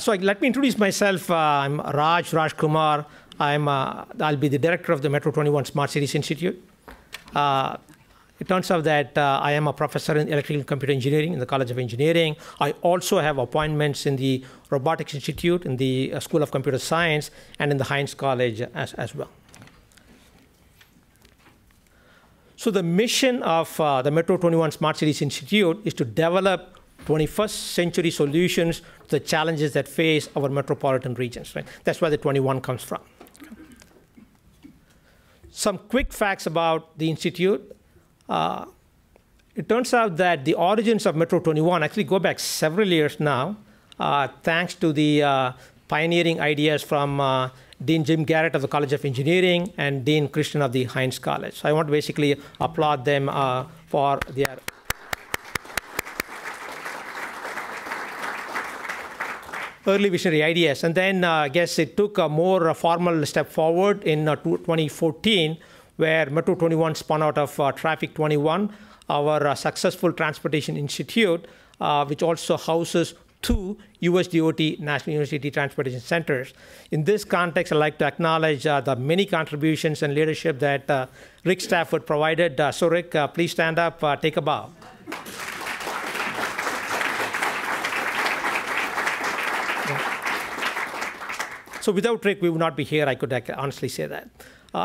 Let me introduce myself. I'm Raj Rajkumar. I'll be the director of the Metro21 Smart Cities Institute. It turns out that I am a professor in electrical and computer engineering in the College of Engineering. I also have appointments in the Robotics Institute, in the School of Computer Science, and in the Heinz College as well. So the mission of the Metro21 Smart Cities Institute is to develop 21st century solutions to the challenges that face our metropolitan regions. Right? That's where the 21 comes from. Some quick facts about the Institute. It turns out that the origins of Metro21 actually go back several years now, thanks to the pioneering ideas from Dean Jim Garrett of the College of Engineering and Dean Krishnan of the Heinz College. So I want to basically applaud them for their early visionary ideas. And then I guess it took a more formal step forward in 2014, where Metro21 spun out of Traffic 21, our successful transportation institute, which also houses 2 USDOT National University Transportation Centers. In this context, I'd like to acknowledge the many contributions and leadership that Rick Stafford provided. So Rick, please stand up, take a bow. So without Rick, we would not be here. I could honestly say that.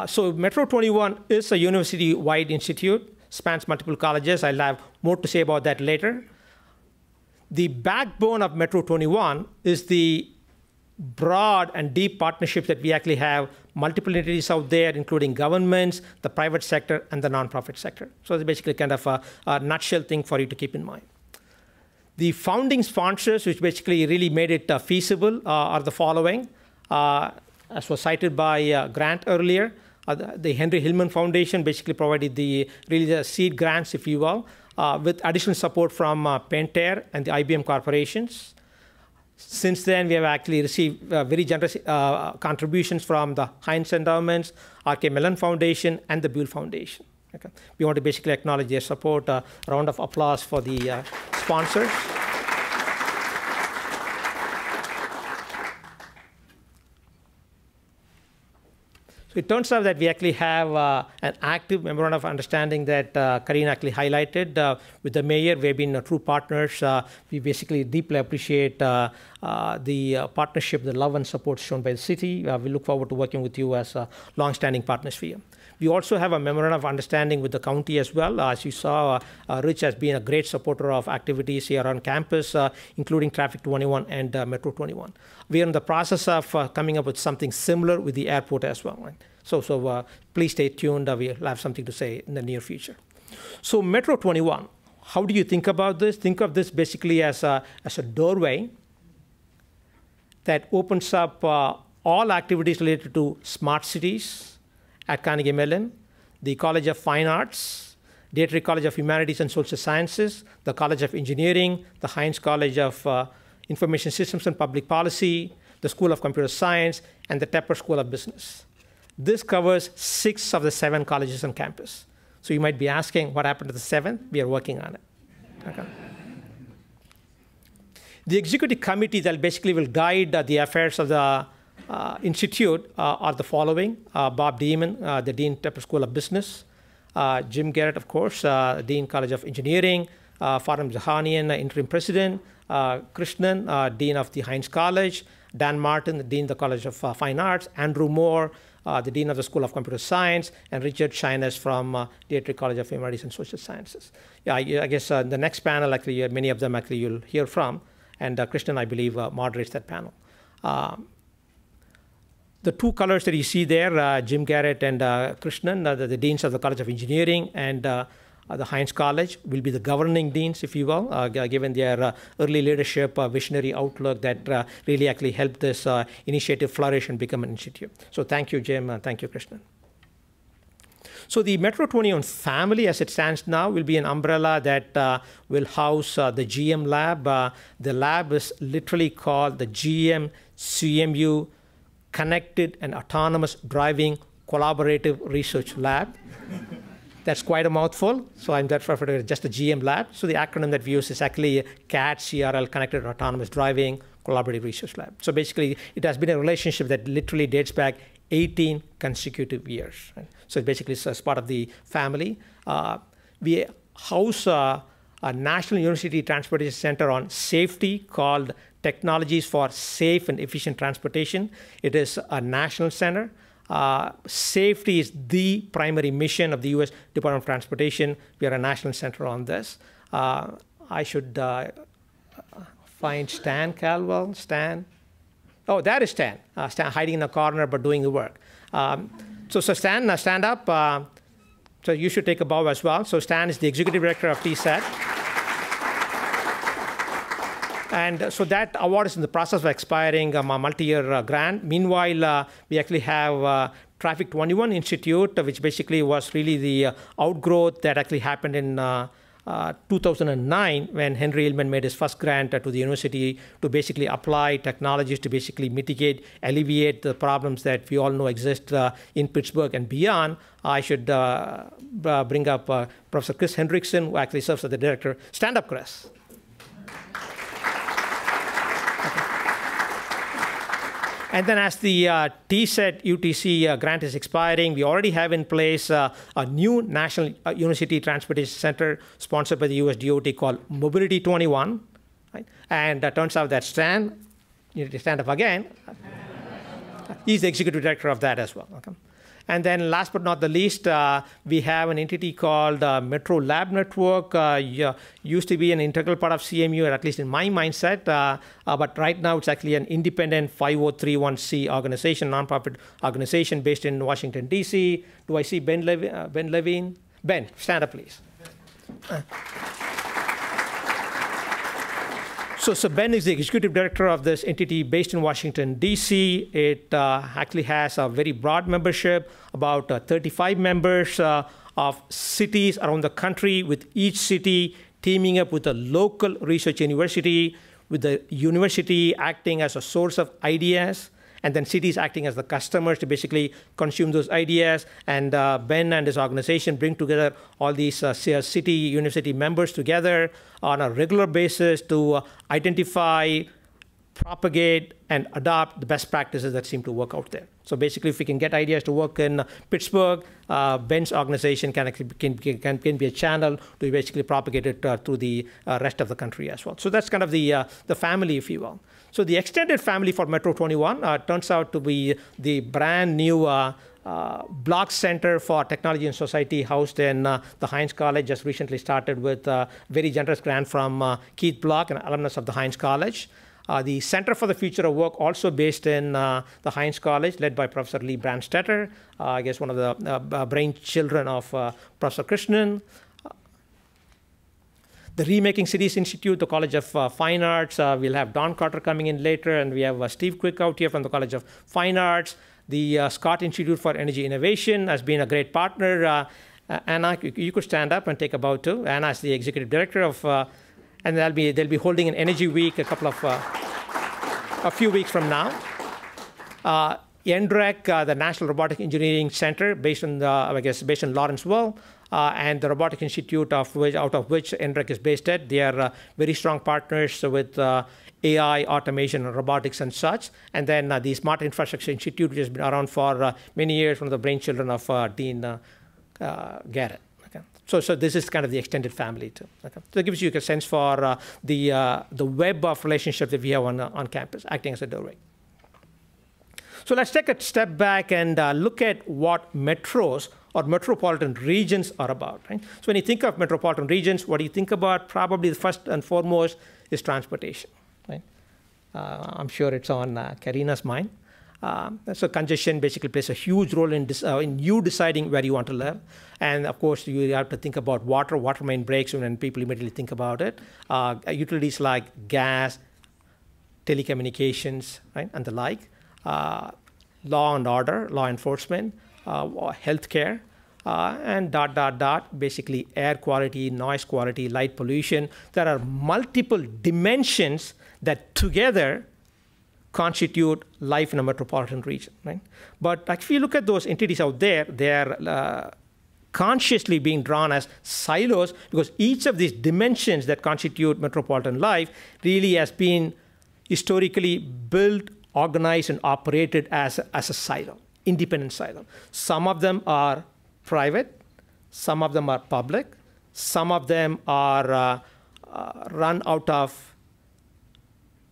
So Metro21 is a university-wide institute, spans multiple colleges. I'll have more to say about that later. The backbone of Metro21 is the broad and deep partnerships that we actually have, multiple entities out there, including governments, the private sector, and the nonprofit sector. So it's basically kind of a nutshell thing for you to keep in mind. The founding sponsors, which basically really made it feasible, are the following. As was cited by Grant earlier, the Henry Hillman Foundation basically provided the seed grants, if you will, with additional support from Pentair and the IBM corporations. Since then, we have actually received very generous contributions from the Heinz Endowments, RK Mellon Foundation, and the Buell Foundation. Okay. We want to basically acknowledge their support. A round of applause for the sponsors. So it turns out that we actually have an active memorandum of understanding that Karina actually highlighted with the mayor. We've been true partners. We basically deeply appreciate the partnership, the love and support shown by the city. We look forward to working with you as long-standing partners for you. We also have a memorandum of understanding with the county as well. As you saw, Rich has been a great supporter of activities here on campus, including Traffic 21 and Metro21. We are in the process of coming up with something similar with the airport as well. Right? So please stay tuned. We'll have something to say in the near future. So Metro21, how do you think about this? Think of this basically as a doorway that opens up all activities related to smart cities at Carnegie Mellon, the College of Fine Arts, Dietrich College of Humanities and Social Sciences, the College of Engineering, the Heinz College of Information Systems and Public Policy, the School of Computer Science, and the Tepper School of Business. This covers 6 of the 7 colleges on campus. So you might be asking, what happened to the 7th? We are working on it. Okay. The executive committee that basically will guide the affairs of the Institute are the following. Bob Demon, the Dean Tepper School of Business. Jim Garrett, of course, Dean College of Engineering. Farham Jahanian, Interim President. Krishnan, Dean of the Heinz College. Dan Martin, the Dean of the College of Fine Arts. Andrew Moore, the Dean of the School of Computer Science. And Richard Shines from Dietrich College of Humanities and Social Sciences. Yeah, I guess the next panel, actually, many of them actually you'll hear from. And Krishnan, I believe, moderates that panel. The 2 colors that you see there, Jim Garrett and Krishnan, the deans of the College of Engineering and the Heinz College, will be the governing deans, if you will, given their early leadership, visionary outlook that really actually helped this initiative flourish and become an institute. So thank you, Jim, and thank you, Krishnan. So the Metro21 family, as it stands now, will be an umbrella that will house the GM lab. The lab is literally called the GM CMU Connected and Autonomous Driving Collaborative Research Lab. That's quite a mouthful, so I'm therefore just a GM lab. So the acronym that we use is actually CAD, CRL, Connected Autonomous Driving Collaborative Research Lab. So basically, it has been a relationship that literally dates back 18 consecutive years. Right? So basically, it's as part of the family. We house a National University Transportation Center on Safety called Technologies for Safe and Efficient Transportation. It is a national center. Safety is the primary mission of the U.S. Department of Transportation. We are a national center on this. I should find Stan Caldwell. Stan. Oh, that is Stan. Stan hiding in a corner but doing the work. So Stan, stand up. So you should take a bow as well. So Stan is the executive director of TSET. And so that award is in the process of expiring, a multi-year grant. Meanwhile, we actually have Traffic 21 Institute, which basically was really the outgrowth that actually happened in 2009 when Henry Hillman made his first grant to the university to basically apply technologies to basically mitigate, alleviate the problems that we all know exist in Pittsburgh and beyond. I should bring up Professor Chris Hendrickson, who actually serves as the director. Stand up, Chris. And then as the TSET UTC grant is expiring, we already have in place a new National University Transportation Center sponsored by the US DOT called Mobility21. Right? And it turns out that Stan, you need to stand up again. He's the executive director of that as well. Okay? And then last but not the least, we have an entity called Metro Lab Network. Used to be an integral part of CMU, or at least in my mindset. But right now, it's actually an independent 5031C organization, nonprofit organization based in Washington, D.C. Do I see Ben Levine? Ben, stand up, please. So Ben is the executive director of this entity based in Washington, D.C. It actually has a very broad membership, about 35 members of cities around the country, with each city teaming up with a local research university, with the university acting as a source of ideas, and then cities acting as the customers to basically consume those ideas. And Ben and his organization bring together all these city university members together on a regular basis to identify, propagate, and adopt the best practices that seem to work out there. So basically, if we can get ideas to work in Pittsburgh, Ben's organization can be a channel to basically propagate it through the rest of the country as well. So that's kind of the family, if you will. So the extended family for Metro21 turns out to be the brand new Block Center for Technology and Society housed in the Heinz College. Just recently started with a very generous grant from Keith Block, an alumnus of the Heinz College. The Center for the Future of Work, also based in the Heinz College, led by Professor Lee Brandstetter, I guess one of the brainchildren of Professor Krishnan. The Remaking Cities Institute, the College of Fine Arts. We'll have Don Carter coming in later, and we have Steve Quick out here from the College of Fine Arts. The Scott Institute for Energy Innovation has been a great partner. Anna, you could stand up and take a bow too. Anna is the executive director of, and they'll be holding an Energy Week a few weeks from now. NREC, the National Robotic Engineering Center, based in Lawrenceville. And the Robotic Institute, out of which NREC is based at. They are very strong partners with AI, automation, and robotics and such. And then the Smart Infrastructure Institute, which has been around for many years, one of the brainchildren of Dean Garrett. Okay. So this is kind of the extended family too. Okay. So it gives you a sense for the web of relationships that we have on campus, acting as a doorway. So let's take a step back and look at what metros or metropolitan regions are about. Right? So when you think of metropolitan regions, what do you think about? Probably the first and foremost is transportation. Right? I'm sure it's on Karina's mind. So congestion basically plays a huge role in you deciding where you want to live. And of course, you have to think about water. Water main breaks when people immediately think about it. Utilities like gas, telecommunications, right, and the like. Law and order, law enforcement, healthcare, and ... basically air quality, noise quality, light pollution. There are multiple dimensions that together constitute life in a metropolitan region. Right? But if you look at those entities out there, they're consciously being drawn as silos because each of these dimensions that constitute metropolitan life really has been historically built, organized, and operated as a silo, independent silo. Some of them are private, some of them are public, some of them are run out of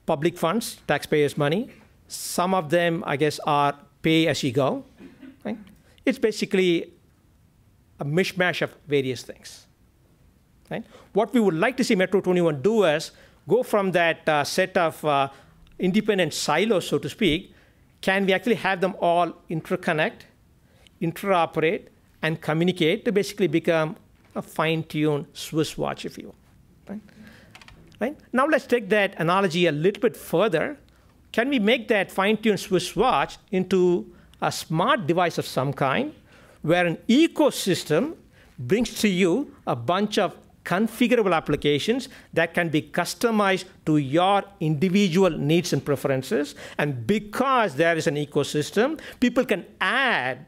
public funds, taxpayers' money. Some of them, I guess, are pay as you go. Right? It's basically a mishmash of various things. Right? What we would like to see Metro21 do is go from that set of independent silos, so to speak. Can we actually have them all interconnect, interoperate, and communicate to basically become a fine-tuned Swiss watch, if you will. Right? Now let's take that analogy a little bit further. Can we make that fine-tuned Swiss watch into a smart device of some kind, where an ecosystem brings to you a bunch of configurable applications that can be customized to your individual needs and preferences. And because there is an ecosystem, people can add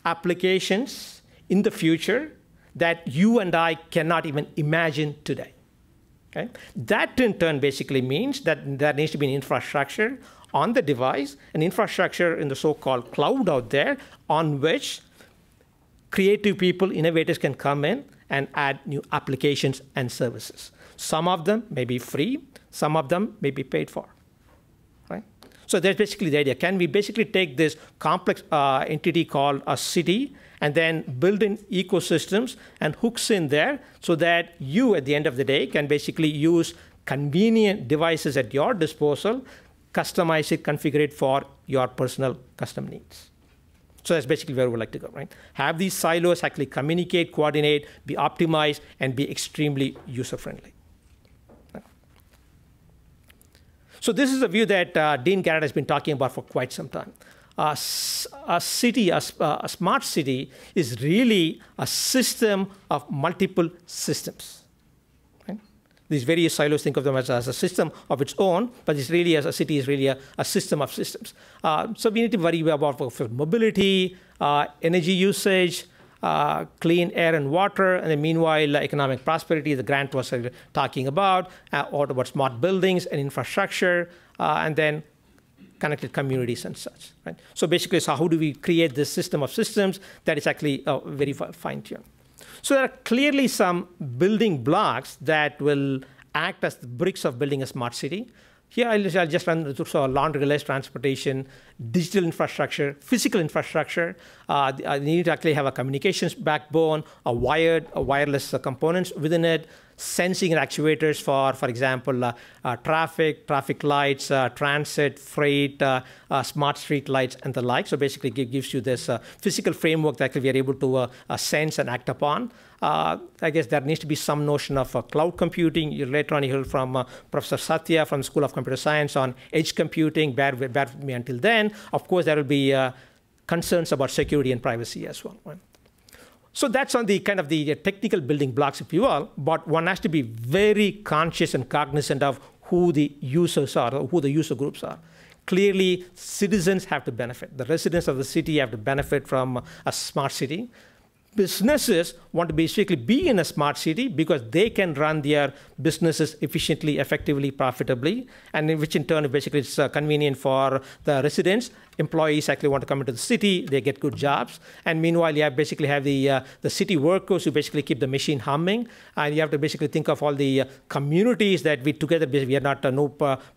applications in the future that you and I cannot even imagine today. Okay? That in turn basically means that there needs to be an infrastructure on the device, an infrastructure in the so-called cloud out there on which creative people, innovators can come in and add new applications and services. Some of them may be free, some of them may be paid for. Right? So that's basically the idea. Can we basically take this complex entity called a city and then build in ecosystems and hooks in there so that you, at the end of the day, can basically use convenient devices at your disposal, customize it, configure it for your personal custom needs. So that's basically where we would like to go, right? Have these silos actually communicate, coordinate, be optimized, and be extremely user-friendly. So this is a view that Dean Garrett has been talking about for quite some time. A city, a smart city, is really a system of multiple systems. Right? These various silos, think of them as a system of its own, but it's really, as a city, is really a system of systems. So we need to worry about mobility, energy usage, clean air and water, and then meanwhile, economic prosperity, the grant was talking about, or about smart buildings and infrastructure, and then connected communities and such. Right? So basically, so how do we create this system of systems that is actually very fine-tuned? So there are clearly some building blocks that will act as the bricks of building a smart city. Here, I'll just run through laundry-less transportation, digital infrastructure, physical infrastructure. You need to actually have a communications backbone, a wireless components within it, sensing and actuators for example, traffic lights, transit, freight, smart street lights, and the like. So basically, it gives you this physical framework that we are able to sense and act upon. I guess there needs to be some notion of cloud computing. Later on, you heard from Professor Satya from the School of Computer Science on edge computing. Bear with me until then. Of course, there will be concerns about security and privacy as well. Right? So that's on the kind of the technical building blocks, if you will. But one has to be very conscious and cognizant of who the users are, or who the user groups are. Clearly, citizens have to benefit. The residents of the city have to benefit from a smart city. Businesses want to basically be in a smart city because they can run their businesses efficiently, effectively, profitably, and which in turn basically it's convenient for the residents. Employees actually want to come into the city, they get good jobs, and meanwhile you basically have the city workers who basically keep the machine humming, and you have to basically think of all the communities that we together, we are not, no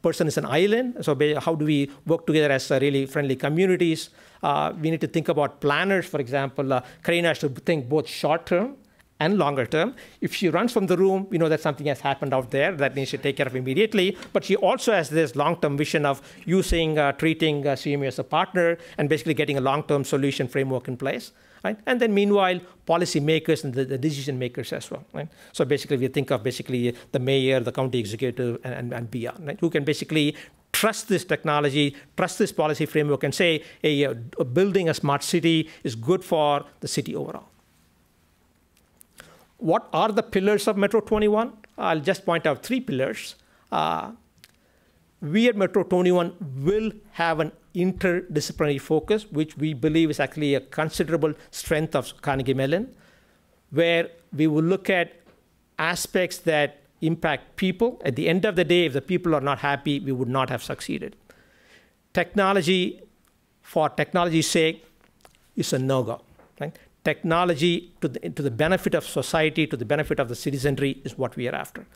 person is an island, so how do we work together as really friendly communities? We need to think about planners, for example. Karina has to think both short-term and longer-term. If she runs from the room, we know that something has happened out there that needs to take care of immediately. But she also has this long-term vision of using, treating CMU as a partner and basically getting a long-term solution framework in place. Right? And then meanwhile, policy makers and the decision makers as well. Right? So basically, we think of basically the mayor, the county executive, and beyond, right? Who can basically trust this technology, trust this policy framework, and say, hey, building a smart city is good for the city overall. What are the pillars of Metro21? I'll just point out 3 pillars. We at Metro21 will have an interdisciplinary focus, which we believe is actually a considerable strength of Carnegie Mellon, where we will look at aspects that impact people. At the end of the day, if the people are not happy, we would not have succeeded. Technology, for technology's sake, is a no-go. Right? Technology to the benefit of society, to the benefit of the citizenry is what we are after.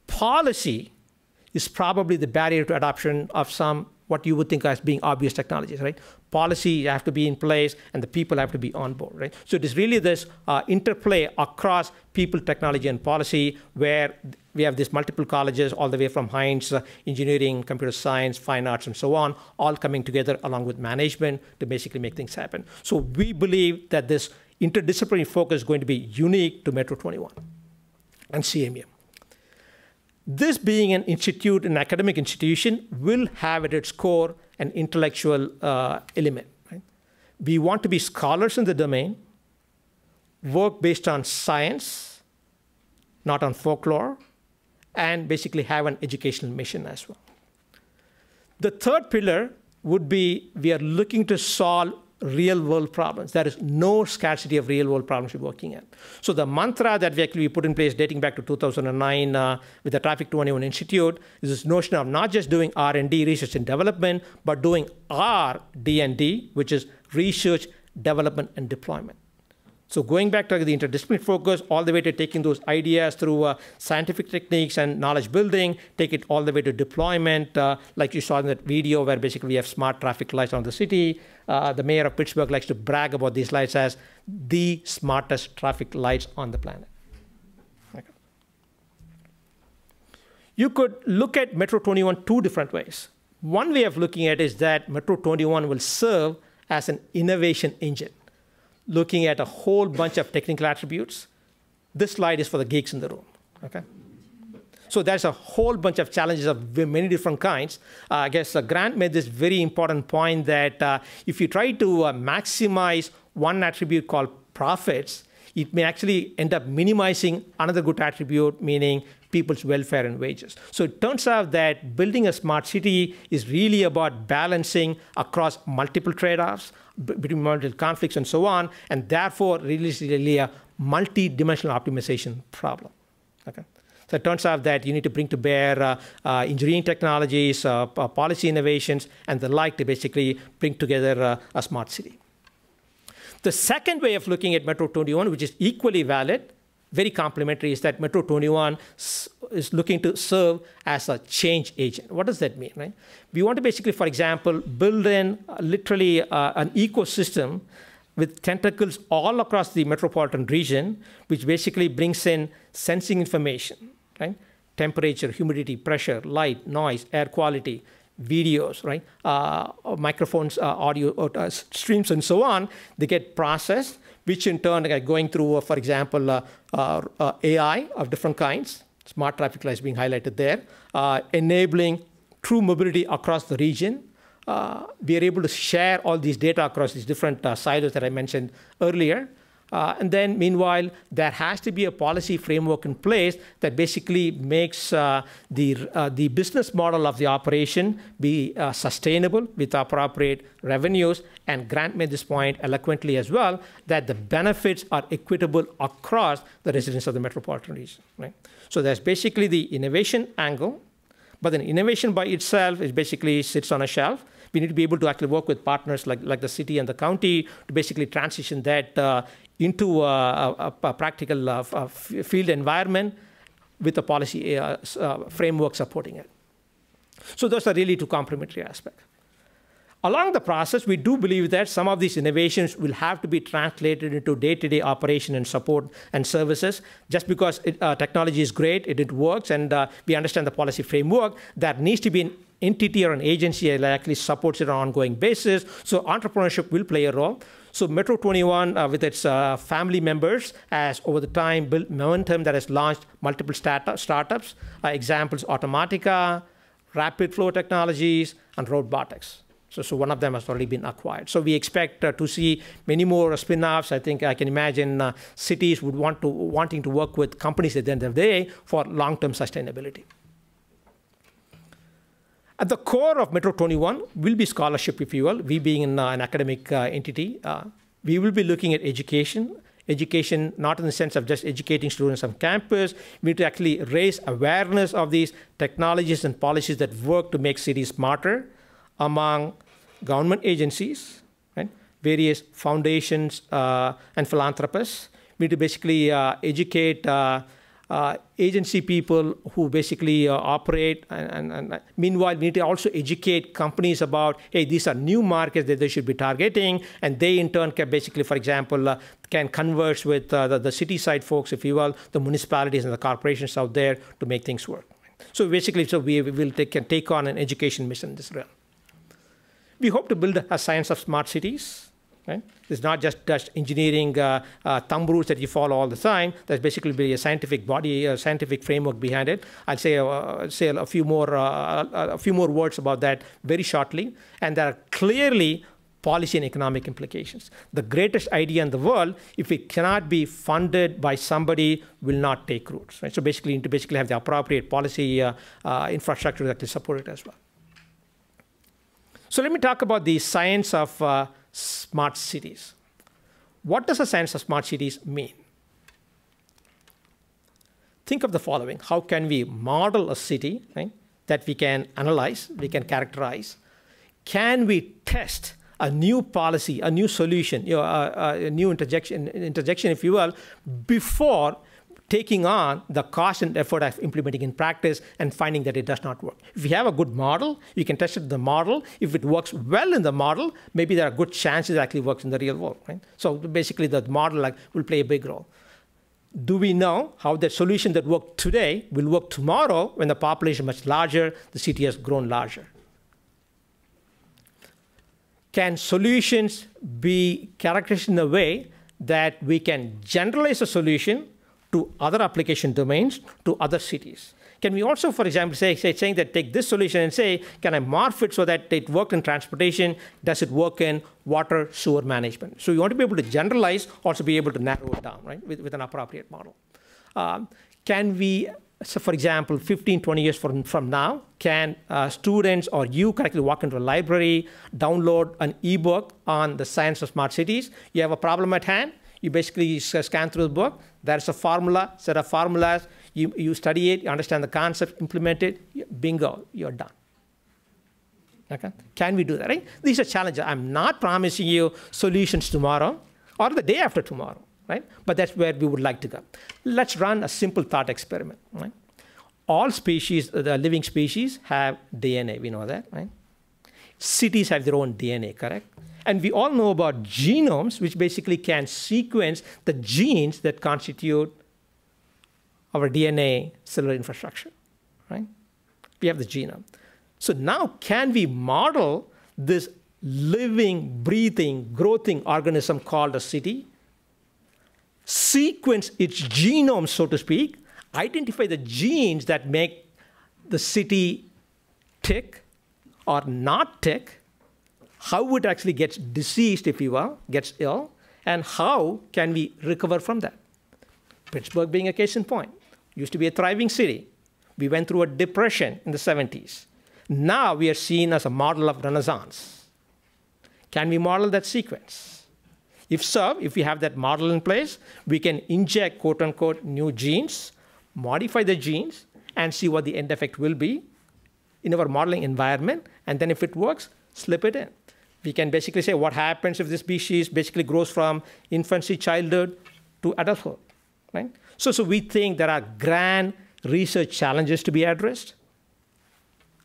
Policy is probably the barrier to adoption of some what you would think as being obvious technologies, right? Policy have to be in place and the people have to be on board, right? So it is really this interplay across people, technology, and policy where we have these multiple colleges all the way from Heinz, engineering, computer science, fine arts, and so on, all coming together along with management to basically make things happen. So we believe that this interdisciplinary focus is going to be unique to Metro 21 and CMU. This being an institute, an academic institution, will have at its core an intellectual element. Right? We want to be scholars in the domain, work based on science, not on folklore, and basically have an educational mission as well. The third pillar would be we are looking to solve real-world problems. There is no scarcity of real-world problems we're working at. So the mantra that we actually put in place dating back to 2009 with the Traffic 21 Institute is this notion of not just doing R&D, research and development, but doing R&D, which is research, development, and deployment. So going back to the interdisciplinary focus, all the way to taking those ideas through scientific techniques and knowledge building, take it all the way to deployment, like you saw in that video where basically we have smart traffic lights on the city. The mayor of Pittsburgh likes to brag about these lights as the smartest traffic lights on the planet. Okay. You could look at Metro 21 two different ways. One way of looking at it is that Metro 21 will serve as an innovation engine, looking at a whole bunch of technical attributes. This slide is for the geeks in the room. Okay? So there's a whole bunch of challenges of many different kinds. I guess Grant made this very important point that if you try to maximize one attribute called profits, it may actually end up minimizing another good attribute, meaning people's welfare and wages. So it turns out that building a smart city is really about balancing across multiple trade-offs, between multiple conflicts and so on, and therefore really a multi-dimensional optimization problem. Okay? So it turns out that you need to bring to bear engineering technologies, policy innovations, and the like to basically bring together a smart city. The second way of looking at Metro 21, which is equally valid, very complementary, is that Metro 21 is looking to serve as a change agent. What does that mean, right? We want to basically, for example, build in literally an ecosystem with tentacles all across the metropolitan region, which basically brings in sensing information, right? Temperature, humidity, pressure, light, noise, air quality, videos, right? Microphones, audio streams, and so on. They get processed, which in turn are going through, for example, AI of different kinds, smart traffic lights being highlighted there, enabling true mobility across the region. We are able to share all these data across these different silos that I mentioned earlier. And then, meanwhile, there has to be a policy framework in place that basically makes the business model of the operation be sustainable with appropriate revenues. And Grant made this point eloquently as well, that the benefits are equitable across the residents of the metropolitan region. Right? So there's basically the innovation angle, but then innovation by itself is basically sits on a shelf. We need to be able to actually work with partners like the city and the county to basically transition that into a practical field environment with a policy framework supporting it. So those are really two complementary aspects. Along the process, we do believe that some of these innovations will have to be translated into day-to-day operation and support and services. Just because technology is great, it works, and we understand the policy framework, there needs to be an entity or an agency that actually supports it on an ongoing basis. So entrepreneurship will play a role. So Metro 21, with its family members, has over the time built momentum that has launched multiple startups. Examples, Automatica, Rapid Flow Technologies, and Robotics. So one of them has already been acquired. So we expect to see many more spin-offs. I think I can imagine cities would wanting to work with companies at the end of the day for long-term sustainability. At the core of Metro 21 will be scholarship, if you will. We being an academic entity, we will be looking at education, Education, not in the sense of just educating students on campus. We need to actually raise awareness of these technologies and policies that work to make cities smarter among government agencies, right? Various foundations and philanthropists. We need to basically educate agency people who basically operate. And meanwhile, we need to also educate companies about, hey, these are new markets that they should be targeting. And they, in turn, can basically, for example, can converse with the city side folks, if you will, the municipalities and the corporations out there to make things work. So basically, can take on an education mission in this realm. We hope to build a science of smart cities. Right? It's not just engineering thumb rules that you follow all the time. There's basically be a scientific body, a scientific framework behind it. I'll say a few more words about that very shortly. And there are clearly policy and economic implications. The greatest idea in the world, if it cannot be funded by somebody, will not take roots. Right? So basically, you need to basically have the appropriate policy infrastructure that will support it as well. So let me talk about the science of smart cities. What does a science of smart cities mean? Think of the following. How can we model a city, right, that we can analyze, we can characterize? Can we test a new policy, a new solution, a new interjection, if you will, before taking on the cost and effort of implementing in practice and finding that it does not work? If you have a good model, you can test it in the model. If it works well in the model, maybe there are good chances it actually works in the real world. Right? So basically, the model will play a big role. Do we know how the solution that worked today will work tomorrow when the population is much larger, the city has grown larger? Can solutions be characterized in a way that we can generalize a solution to other application domains, to other cities? Can we also, for example, saying that take this solution and say, can I morph it so that it worked in transportation? Does it work in water, sewer management? So you want to be able to generalize, also be able to narrow it down, right, with an appropriate model. Can we, so for example, 15, 20 years from now, can students or you can actually walk into a library, download an ebook on the science of smart cities? You have a problem at hand. You basically scan through the book. There's a formula, set of formulas. You study it, you understand the concept, implement it, bingo, you're done. Okay? Can we do that? Right? These are challenges. I'm not promising you solutions tomorrow or the day after tomorrow, right? But that's where we would like to go. Let's run a simple thought experiment. Right? All species, the living species, have DNA. We know that, right? Cities have their own DNA, correct? And we all know about genomes, which basically can sequence the genes that constitute our DNA cellular infrastructure, right? We have the genome. So now can we model this living, breathing, growing organism called a city, sequence its genome, so to speak, identify the genes that make the city tick or not tick, how it actually gets diseased, if you will, gets ill, and how can we recover from that? Pittsburgh being a case in point. Used to be a thriving city. We went through a depression in the 70s. Now we are seen as a model of renaissance. Can we model that sequence? If so, if we have that model in place, we can inject, quote unquote, new genes, modify the genes, and see what the end effect will be in our modeling environment. And then if it works, slip it in. We can basically say what happens if this species basically grows from infancy, childhood to adulthood, right? So we think there are grand research challenges to be addressed.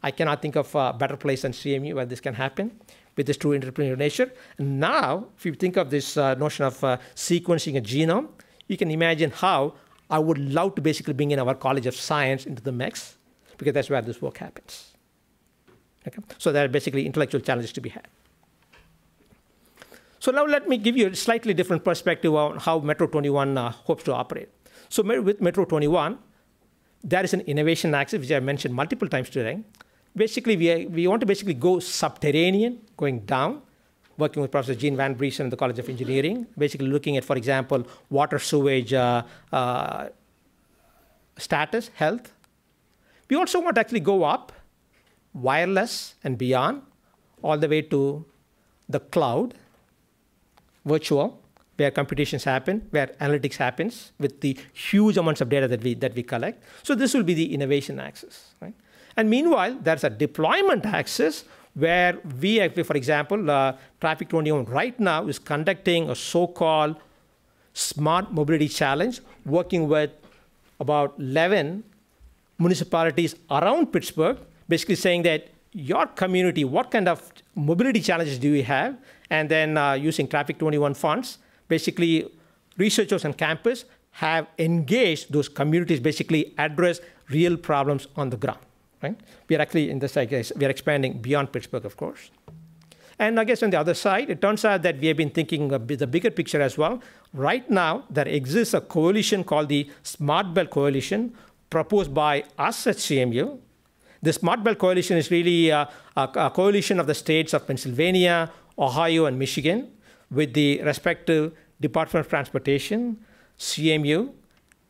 I cannot think of a better place than CMU where this can happen with this true entrepreneurial nature. And now, if you think of this notion of sequencing a genome, you can imagine how I would love to basically bring in our College of Science into the mix, because that's where this work happens. Okay? So there are basically intellectual challenges to be had. So now let me give you a slightly different perspective on how Metro21 hopes to operate. So with Metro21, there is an innovation axis, which I mentioned multiple times today. Basically, we want to basically go subterranean, going down, working with Professor Jean Van Briesen in the College of Engineering, basically looking at, for example, water sewage status, health. We also want to actually go up, wireless and beyond, all the way to the cloud, virtual, where computations happen, where analytics happens with the huge amounts of data that we collect. So this will be the innovation axis, right? And meanwhile, there's a deployment axis where we actually, for example, Traffic21 right now is conducting a so-called smart mobility challenge, working with about 11 municipalities around Pittsburgh, basically saying that your community, what kind of mobility challenges do you have? And then using Traffic21 funds, basically researchers on campus have engaged those communities, basically address real problems on the ground, right? We are actually in this, I guess, we are expanding beyond Pittsburgh, of course. And I guess on the other side, it turns out that we have been thinking the bigger picture as well. Right now, there exists a coalition called the Smart Belt Coalition, proposed by us at CMU. The Smart Belt Coalition is really a coalition of the states of Pennsylvania, Ohio, and Michigan, with the respective Department of Transportation, CMU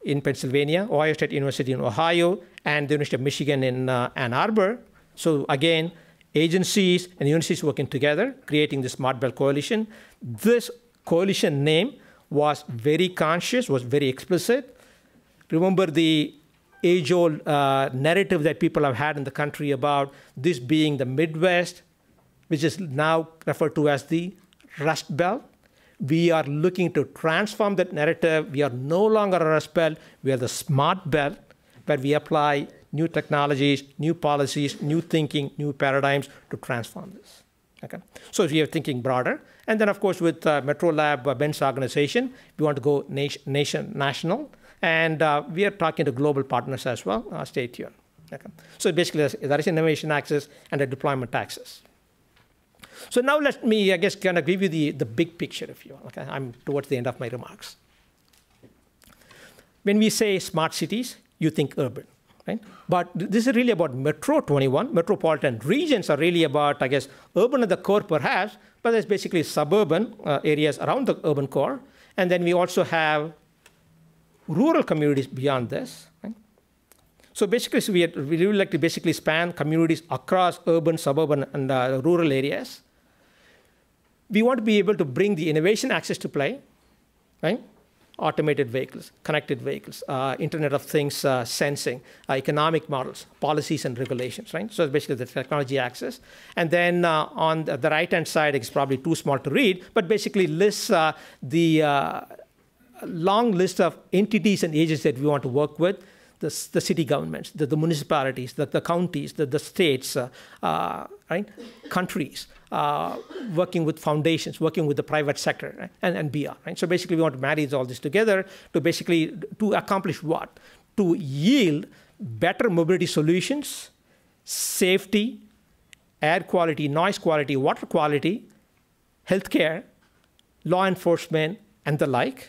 in Pennsylvania, Ohio State University in Ohio, and the University of Michigan in Ann Arbor. So again, agencies and universities working together, creating the Smart Belt Coalition. This coalition name was very conscious, was very explicit. Remember the age-old narrative that people have had in the country about this being the Midwest, which is now referred to as the Rust Belt. We are looking to transform that narrative. We are no longer a Rust Belt. We are the Smart Belt, where we apply new technologies, new policies, new thinking, new paradigms to transform this. Okay? So we are thinking broader. And then, of course, with Metro Lab, Ben's organization, we want to go national. And we are talking to global partners as well. Stay tuned. Okay? So basically, there is an innovation axis and a deployment axis. So now let me, I guess, kind of give you the big picture, if you will. Okay? I'm towards the end of my remarks. When we say smart cities, you think urban, right? But this is really about Metro21. Metropolitan regions are really about, I guess, urban at the core, perhaps, but there's basically suburban areas around the urban core. And then we also have rural communities beyond this, right? So basically, we really like to basically span communities across urban, suburban, and rural areas. We want to be able to bring the innovation access to play, right? Automated vehicles, connected vehicles, Internet of Things sensing, economic models, policies and regulations, right? So it's basically the technology access. And then on the right-hand side, it's probably too small to read, but basically lists the long list of entities and agencies that we want to work with, the city governments, the municipalities, the counties, the states, right? Countries, working with foundations, working with the private sector, right? and beyond. Right? So basically, we want to marry all this together to basically to accomplish what? To yield better mobility solutions, safety, air quality, noise quality, water quality, healthcare, law enforcement, and the like,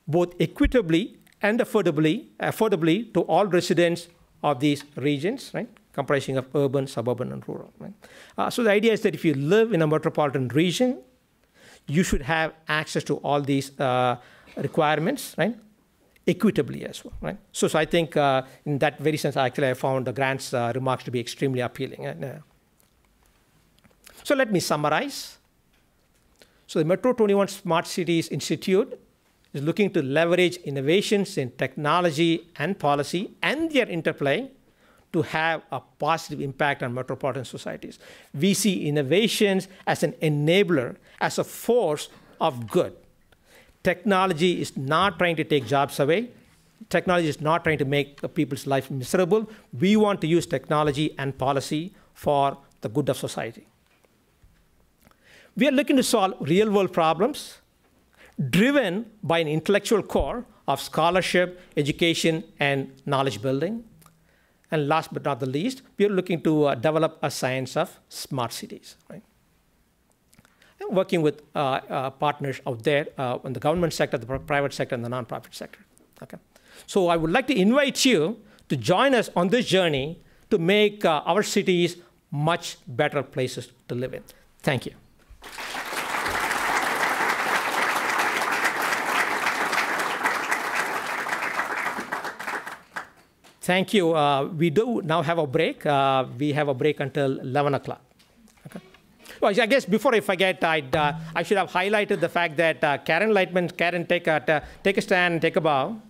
both equitably and affordably to all residents of these regions, right? Comprising of urban, suburban, and rural. Right? So the idea is that if you live in a metropolitan region, you should have access to all these requirements, right? Equitably as well, right? So I think in that very sense, actually, I found the grant's remarks to be extremely appealing. So let me summarize. So the Metro21 Smart Cities Institute is looking to leverage innovations in technology and policy and their interplay to have a positive impact on metropolitan societies. We see innovations as an enabler, as a force of good. Technology is not trying to take jobs away. Technology is not trying to make people's life miserable. We want to use technology and policy for the good of society. We are looking to solve real-world problems driven by an intellectual core of scholarship, education, and knowledge building. And last but not the least, we are looking to develop a science of smart cities. Right? And working with partners out there in the government sector, the private sector, and the nonprofit sector. Okay. So I would like to invite you to join us on this journey to make our cities much better places to live in. Thank you. Thank you. We do now have a break. We have a break until 11 o'clock. Okay. Well, I guess before I forget, I should have highlighted the fact that Karen Lightman, Karen, take a stand and take a bow.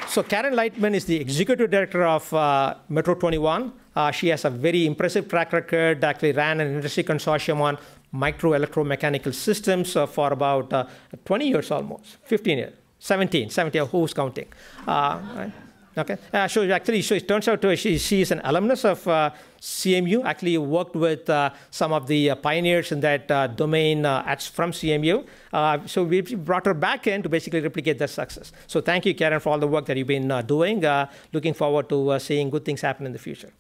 So Karen Lightman is the executive director of Metro21. She has a very impressive track record, actually ran an industry consortium on micro-electromechanical systems for about 20 years almost, 15 years, 17, who's counting? Right? Okay. So actually, it turns out she is an alumnus of CMU. Actually, worked with some of the pioneers in that domain from CMU. So we brought her back in to basically replicate that success. So thank you, Karen, for all the work that you've been doing. Looking forward to seeing good things happen in the future.